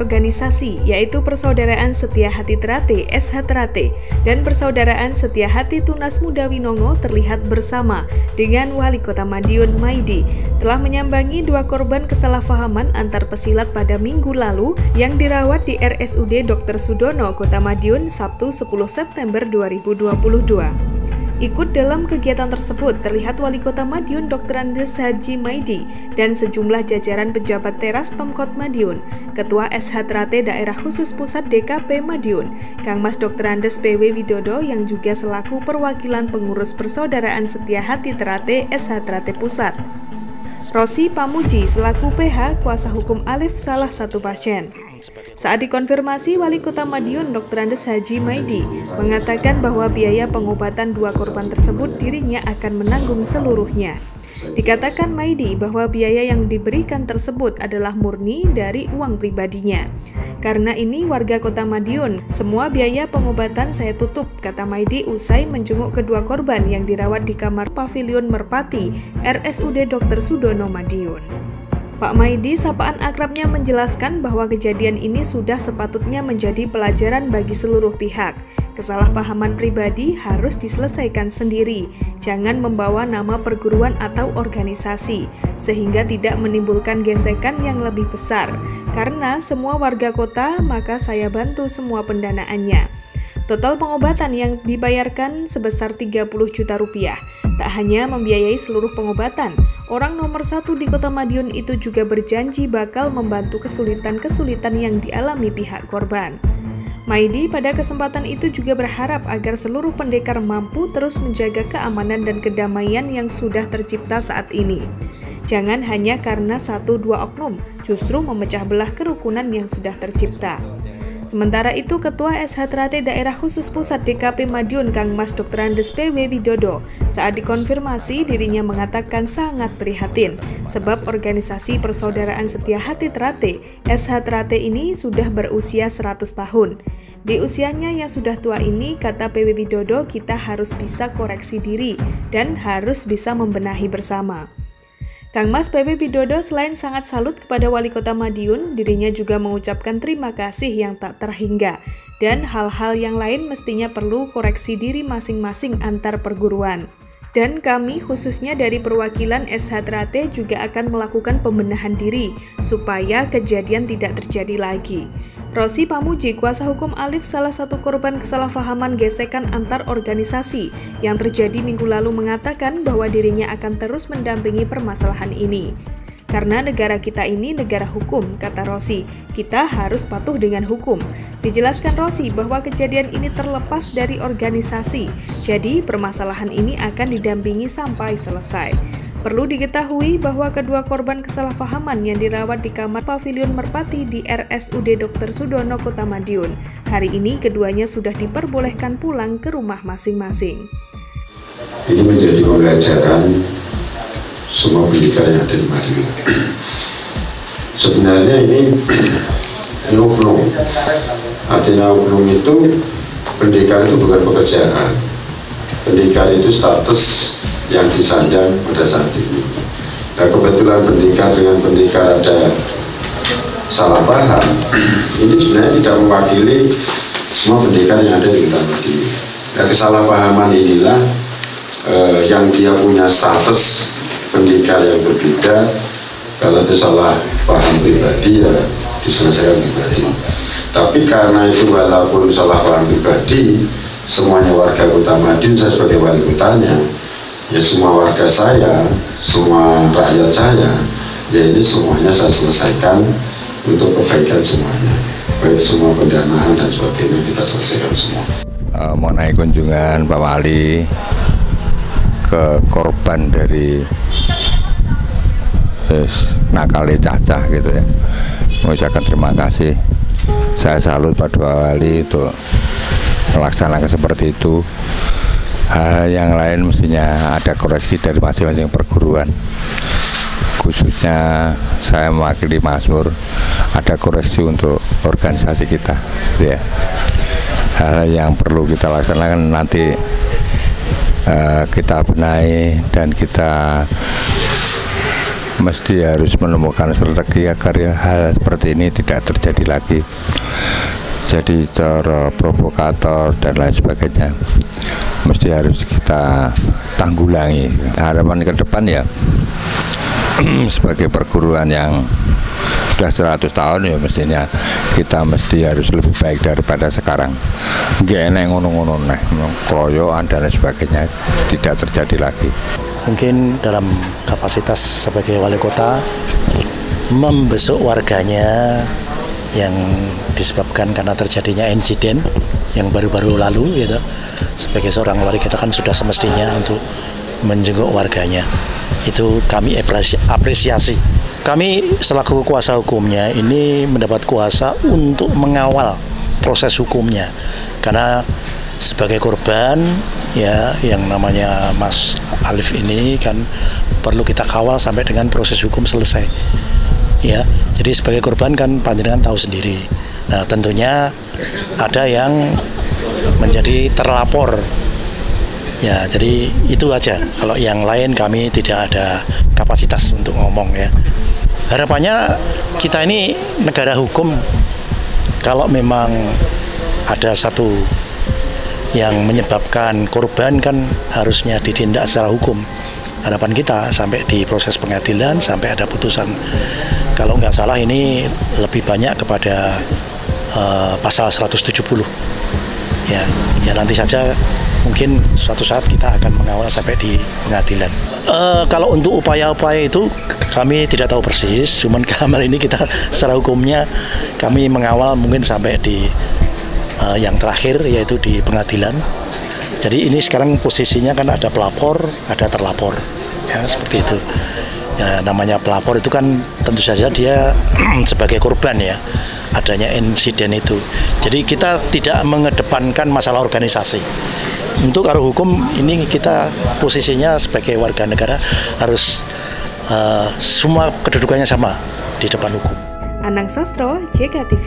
organisasi, yaitu Persaudaraan Setia Hati Terate (SH Terate) dan Persaudaraan Setia Hati Tunas Muda Winongo terlihat bersama dengan Wali Kota Madiun Maidi telah menyambangi dua korban kesalahpahaman antar pesilat pada minggu lalu yang dirawat di RSUD Dr. Sudono, Kota Madiun, Sabtu 10 September 2022. Ikut dalam kegiatan tersebut terlihat Wali Kota Madiun Dr. Andes Haji Maidi dan sejumlah jajaran pejabat teras Pemkot Madiun, Ketua SH Terate Daerah Khusus Pusat DKP Madiun, Kang Mas Dr. Andes PW Widodo yang juga selaku perwakilan pengurus Persaudaraan Setia Hati Terate SH Terate Pusat. Rosi Pamuji selaku PH kuasa hukum Alif salah satu pasien. Saat dikonfirmasi, Wali Kota Madiun Dr. Andes Haji Maidi mengatakan bahwa biaya pengobatan dua korban tersebut dirinya akan menanggung seluruhnya. Dikatakan Maidi bahwa biaya yang diberikan tersebut adalah murni dari uang pribadinya. Karena ini warga Kota Madiun, semua biaya pengobatan saya tutup, kata Maidi usai menjenguk kedua korban yang dirawat di kamar Pavilion Merpati, RSUD Dr. Sudono Madiun. Pak Maidi, sapaan akrabnya, menjelaskan bahwa kejadian ini sudah sepatutnya menjadi pelajaran bagi seluruh pihak. Kesalahpahaman pribadi harus diselesaikan sendiri, jangan membawa nama perguruan atau organisasi, sehingga tidak menimbulkan gesekan yang lebih besar. Karena semua warga kota, maka saya bantu semua pendanaannya. Total pengobatan yang dibayarkan sebesar 30 juta rupiah. Tak hanya membiayai seluruh pengobatan, orang nomor satu di Kota Madiun itu juga berjanji bakal membantu kesulitan-kesulitan yang dialami pihak korban. Maidi pada kesempatan itu juga berharap agar seluruh pendekar mampu terus menjaga keamanan dan kedamaian yang sudah tercipta saat ini. Jangan hanya karena 1-2 oknum, justru memecah belah kerukunan yang sudah tercipta. Sementara itu, Ketua SH Terate Daerah Khusus Pusat DKP Madiun Kang Mas Dr. Andes PW Widodo saat dikonfirmasi dirinya mengatakan sangat prihatin sebab organisasi Persaudaraan Setia Hati Terate SH Terate ini sudah berusia 100 tahun. Di usianya yang sudah tua ini, kata PW Widodo, kita harus bisa koreksi diri dan harus bisa membenahi bersama. Kang Mas PW Widodo selain sangat salut kepada Wali Kota Madiun, dirinya juga mengucapkan terima kasih yang tak terhingga dan hal-hal yang lain mestinya perlu koreksi diri masing-masing antar perguruan. Dan kami khususnya dari perwakilan SH Terate juga akan melakukan pembenahan diri supaya kejadian tidak terjadi lagi. Rosi Pamuji, kuasa hukum Alif, salah satu korban kesalahpahaman gesekan antar organisasi yang terjadi minggu lalu, mengatakan bahwa dirinya akan terus mendampingi permasalahan ini. Karena negara kita ini negara hukum, kata Rosi, kita harus patuh dengan hukum. Dijelaskan Rosi bahwa kejadian ini terlepas dari organisasi, jadi permasalahan ini akan didampingi sampai selesai. Perlu diketahui bahwa kedua korban kesalahpahaman yang dirawat di kamar Pavilion Merpati di RSUD Dr. Sudono, Kota Madiun, hari ini keduanya sudah diperbolehkan pulang ke rumah masing-masing. Ini menjadi pembelajaran semua pendidikan yang ada di Madiun. Sebenarnya ini oknum. Artinya oknum itu, pendidikan itu bukan pekerjaan. Pendidikan itu status yang disandang pada saat ini. Nah, kebetulan pendekar dengan pendekar ada salah paham, ini sebenarnya tidak mewakili semua pendekar yang ada di Kota Madiun. Nah, kesalahpahaman inilah yang dia punya status pendekar yang berbeda. Kalau itu salah paham pribadi, ya diselesaikan pribadi. Tapi karena itu walaupun salah paham pribadi, semuanya warga Kota Madiun, saya sebagai wali kotanya, ya semua warga saya, semua rakyat saya, ya ini semuanya saya selesaikan untuk kebaikan semuanya. Baik semua pendanaan dan sebagainya kita selesaikan semua. Mau naik kunjungan Pak Wali ke korban dari nakale cacah gitu ya. Mengucapkan terima kasih. Saya salut Pak Wali untuk melaksanakan seperti itu. Hal yang lain mestinya ada koreksi dari masing-masing perguruan, khususnya saya mewakili Mazmur, ada koreksi untuk organisasi kita gitu ya. Hal yang perlu kita laksanakan nanti kita benahi dan kita mesti harus menemukan strategi agar ya hal seperti ini tidak terjadi lagi. Jadi cara provokator dan lain sebagainya mesti harus kita tanggulangi. Harapan ke depan ya sebagai perguruan yang sudah 100 tahun ya mestinya kita harus lebih baik daripada sekarang. Nggak enak ngono-ngono keroyokan dan lain sebagainya tidak terjadi lagi. Mungkin dalam kapasitas sebagai wali kota membesuk warganya yang disebabkan karena terjadinya insiden yang baru-baru lalu gitu. Sebagai seorang wali kota kan sudah semestinya untuk menjenguk warganya. Itu kami apresiasi. Kami selaku kuasa hukumnya ini mendapat kuasa untuk mengawal proses hukumnya. Karena sebagai korban ya yang namanya Mas Alif ini kan perlu kita kawal sampai dengan proses hukum selesai. Ya, jadi sebagai korban kan panjenengan tahu sendiri. Nah, tentunya ada yang menjadi terlapor. Ya, jadi itu aja. Kalau yang lain kami tidak ada kapasitas untuk ngomong ya. Harapannya kita ini negara hukum. Kalau memang ada satu yang menyebabkan korban kan harusnya ditindak secara hukum. Harapan kita sampai di proses pengadilan, sampai ada putusan. Kalau nggak salah ini lebih banyak kepada pasal 170. Ya nanti saja mungkin suatu saat kita akan mengawal sampai di pengadilan. Kalau untuk upaya-upaya itu kami tidak tahu persis, cuman kamar ini kita secara hukumnya kami mengawal mungkin sampai di yang terakhir yaitu di pengadilan. Jadi ini sekarang posisinya kan ada pelapor, ada terlapor, ya seperti itu. Ya, namanya pelapor itu kan tentu saja dia sebagai korban ya adanya insiden itu. Jadi kita tidak mengedepankan masalah organisasi. Untuk arah hukum ini kita posisinya sebagai warga negara harus semua kedudukannya sama di depan hukum. Anang Sastro, JK TV.